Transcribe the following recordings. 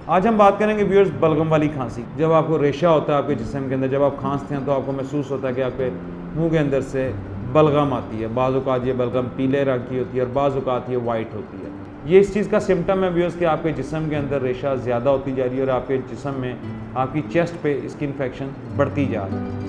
आज हम बात करेंगे व्यूअर्स बलगम वाली खांसी। जब आपको रेशा होता है आपके जिस्म के अंदर, जब आप खांसते हैं तो आपको महसूस होता है कि आपके मुंह के अंदर से बलगम आती है। बाज़ औक़ात ये बलगम पीले रंग की होती है और बाज़ औक़ात ये वाइट होती है। ये इस चीज़ का सिम्टम है व्यूअर्स कि आपके जिस्म के अंदर रेशा ज़्यादा होती जा रही है और आपके जिस्म में, आपकी चेस्ट पे इसकी इन्फेक्शन बढ़ती जा रही है।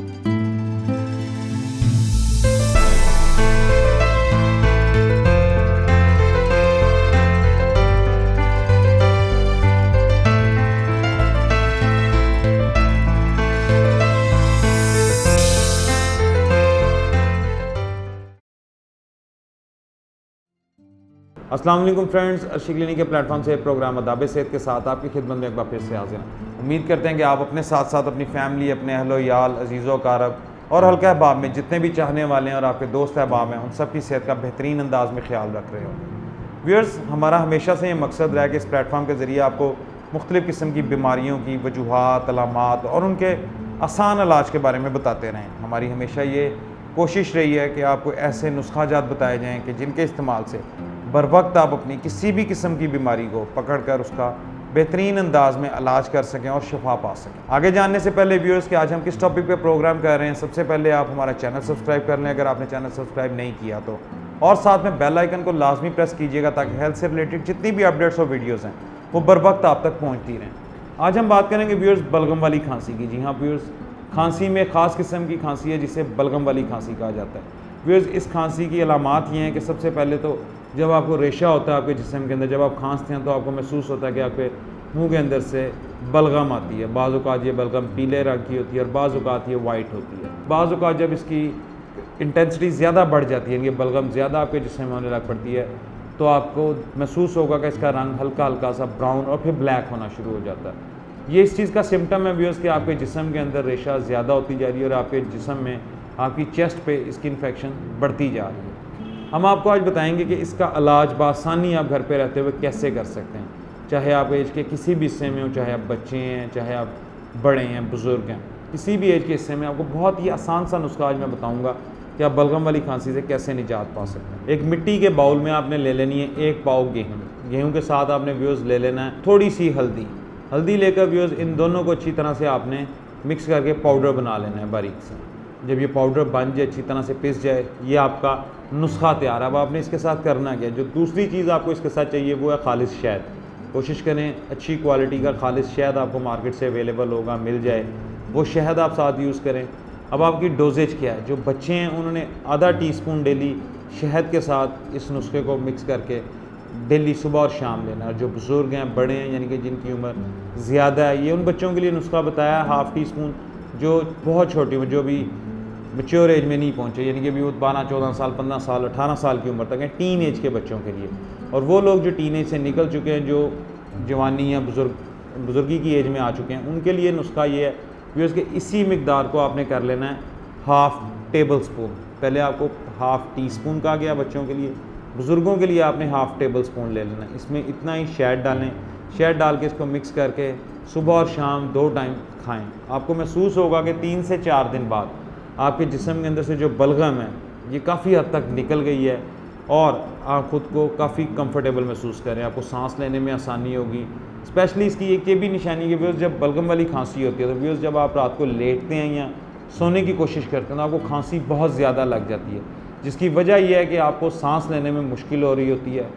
अस्सलाम वालेकुम फ्रेंड्स, अर्शी क्लिनिक के प्लेटफॉर्म से प्रोग्राम आदाब सेहत के साथ आपकी खिदमत में एक बार फिर से हाजिर हैं। उम्मीद करते हैं कि आप अपने साथ साथ अपनी फैमिली, अपने अहलो याल, अजीज़ो कारब और हल्का अहबाब में जितने भी चाहने वाले हैं और आपके दोस्त अहबाब हैं, उन सब की सेहत का बेहतरीन अंदाज में ख्याल रख रहे हो। व्यूअर्स, हमारा हमेशा से ये मकसद रहा है कि इस प्लेटफॉर्म के ज़रिए आपको मुख्तलिफ़ किस्म की बीमारियों की वजूहात, अलामात और उनके आसान इलाज के बारे में बताते रहें। हमारी हमेशा ये कोशिश रही है कि आपको ऐसे नुस्खाजात बताए जाएँ कि जिनके इस्तेमाल से बर वक्त आप अपनी किसी भी किस्म की बीमारी को पकड़ कर उसका बेहतरीन अंदाज में इलाज कर सकें और शफा पा सकें। आगे जानने से पहले व्यूअर्स कि आज हम किस टॉपिक पे प्रोग्राम कर रहे हैं, सबसे पहले आप हमारा चैनल सब्सक्राइब कर लें अगर आपने चैनल सब्सक्राइब नहीं किया तो, और साथ में बेल आइकन को लाजमी प्रेस कीजिएगा ताकि हेल्थ से रिलेटेड जितनी भी अपडेट्स और वीडियोज़ हैं वो बर वक्त आप तक पहुँचती रहें। आज हम बात करेंगे व्यूअर्स बलगम वाली खांसी की। जी हाँ व्यूअर्स, खांसी में ख़ास किस्म की खांसी है जिसे बलगम वाली खांसी कहा जाता है। व्यूअर्स, इस खांसी की अलामात ये हैं कि सबसे पहले तो जब आपको रेशा होता है आपके जिस्म के अंदर, जब आप खांसते हैं तो आपको महसूस होता है कि आपके मुंह के अंदर से बलगम आती है। बाज़ औक़ात ये बलगम पीले रंग की होती है और बाज़ औक़ात ये वाइट होती है। बाज़ औक़ात जब इसकी इंटेंसिटी ज़्यादा बढ़ जाती है, ये बलगम ज़्यादा आपके जिस्म में होने लग पड़ती है, तो आपको महसूस होगा कि इसका रंग हल्का हल्का सा ब्राउन और फिर ब्लैक होना शुरू हो जाता है। ये इस चीज़ का सिम्टम है व्यूअर्स कि आपके जिस्म के अंदर रेशा ज़्यादा होती जा रही है और आपके जिस्म में, आपकी चेस्ट पे इसकी इन्फेक्शन बढ़ती जा रही है। हम आपको आज बताएंगे कि इसका इलाज बआसानी आप घर पे रहते हुए कैसे कर सकते हैं, चाहे आप एज के किसी भी हिस्से में हो, चाहे आप बच्चे हैं, चाहे आप बड़े हैं, बुज़ुर्ग हैं, किसी भी एज के हिस्से में आपको बहुत ही आसान सा नुस्खा आज मैं बताऊंगा कि आप बलगम वाली खांसी से कैसे निजात पा सकते हैं। एक मिट्टी के बाउल में आपने ले लेनी है 1 पाव गेहूँ के साथ आपने व्यूअर्स ले लेना है थोड़ी सी हल्दी लेकर व्यूअर्स इन दोनों को अच्छी तरह से आपने मिक्स करके पाउडर बना लेना है बारीक से। जब ये पाउडर बन जाए, अच्छी तरह से पिस जाए, ये आपका नुस्खा तैयार है। अब आपने इसके साथ करना क्या, जो दूसरी चीज़ आपको इसके साथ चाहिए वो है खालिश शहद। कोशिश करें अच्छी क्वालिटी का खालिश शहद आपको मार्केट से अवेलेबल होगा, मिल जाए, वो शहद आप साथ यूज़ करें। अब आपकी डोजेज क्या है, जो बच्चे हैं उन्होंने आधा टीस्पून डेली शहद के साथ इस नुस्खे को मिक्स करके डेली सुबह और शाम लेना। और जो बुज़ुर्ग हैं, बड़े हैं, यानी कि जिनकी उम्र ज़्यादा है, ये उन बच्चों के लिए नुस्खा बताया है हाफ़ टी स्पून, जो बहुत छोटी उम्र, जो भी मैच्योर एज में नहीं पहुँचे, यानी कि अभी वो 12-14 साल, 15 साल, 18 साल की उम्र तक हैं, टीन एज के बच्चों के लिए। और वो लोग जो टीन एज से निकल चुके हैं, जो जवानी या बुज़ुर्गी की एज में आ चुके हैं, उनके लिए नुस्खा ये है कि उसके इसी मकदार को आपने कर लेना है हाफ़ टेबल स्पून। पहले आपको हाफ़ टी स्पून कहा गया बच्चों के लिए, बुज़ुर्गों के लिए आपने हाफ़ टेबल स्पून ले लेना है। इसमें इतना ही शहद डालें, शहद डाल के इसको मिक्स करके सुबह और शाम 2 टाइम खाएँ। आपको महसूस होगा कि 3 से 4 दिन बाद आपके जिस्म के अंदर से जो बलगम है ये काफ़ी हद तक निकल गई है और आप ख़ुद को काफ़ी कंफर्टेबल महसूस करें, आपको सांस लेने में आसानी होगी। स्पेशली इसकी एक ये भी निशानी है कि व्यूअर्स, जब बलगम वाली खांसी होती है तो व्यूअर्स, जब आप रात को लेटते हैं या सोने की कोशिश करते हैं तो आपको खांसी बहुत ज़्यादा लग जाती है, जिसकी वजह यह है कि आपको सांस लेने में मुश्किल हो रही होती है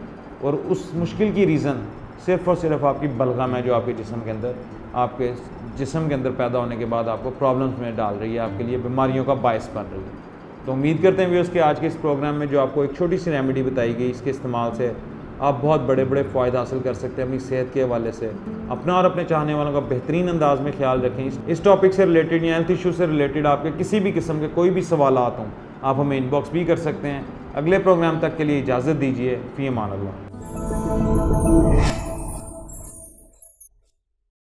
और उस मुश्किल की रीज़न सिर्फ़ और सिर्फ आपकी बलगम है, जो आपके जिस्म के अंदर, आपके जिस्म के अंदर पैदा होने के बाद आपको प्रॉब्लम्स में डाल रही है, आपके लिए बीमारियों का बायस बन रही है। तो उम्मीद करते हैं व्यूअर्स कि आज के इस प्रोग्राम में जो आपको एक छोटी सी रेमेडी बताई गई, इसके इस्तेमाल से आप बहुत बड़े बड़े फ़ायदे हासिल कर सकते हैं अपनी सेहत के हवाले से। अपना और अपने चाहने वालों का बेहतरीन अंदाज में ख्याल रखें। इस टॉपिक से रिलेटेड या हेल्थ इशू से रिलेटेड आपके किसी भी किस्म के कोई भी सवालात हों, आप हमें इनबॉक्स भी कर सकते हैं। अगले प्रोग्राम तक के लिए इजाज़त दीजिए। फ़ी अमान अल्लाह।